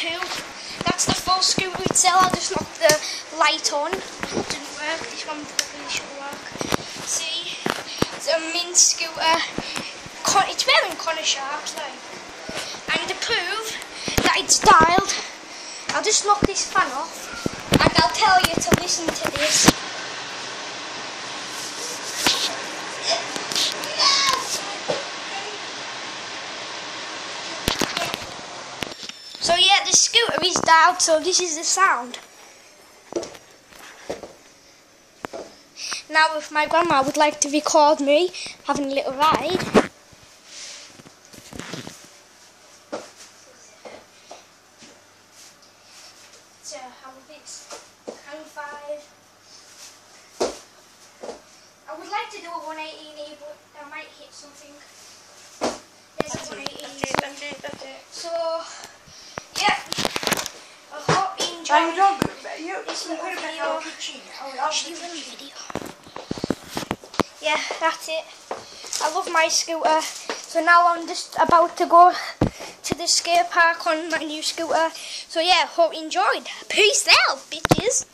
2. That's the full scooter itself. I'll just knock the light on. It didn't work. This one really should work. See, it's a mint scooter. It's wearing Connor Sharps, like. And to prove that it's dialed, I'll just knock this fan off, and I'll tell you to listen to this. So yeah, the scooter is dialed, so this is the sound. Now if my grandma would like to record me having a little ride. So how it's hang 5. I would like to do a 180, but I might hit something. There's a 180. That's it. So yeah, I hope you enjoy this little video. Yeah, that's it. I love my scooter. So now I'm just about to go to the skate park on my new scooter. So yeah, hope you enjoyed. Peace out, bitches.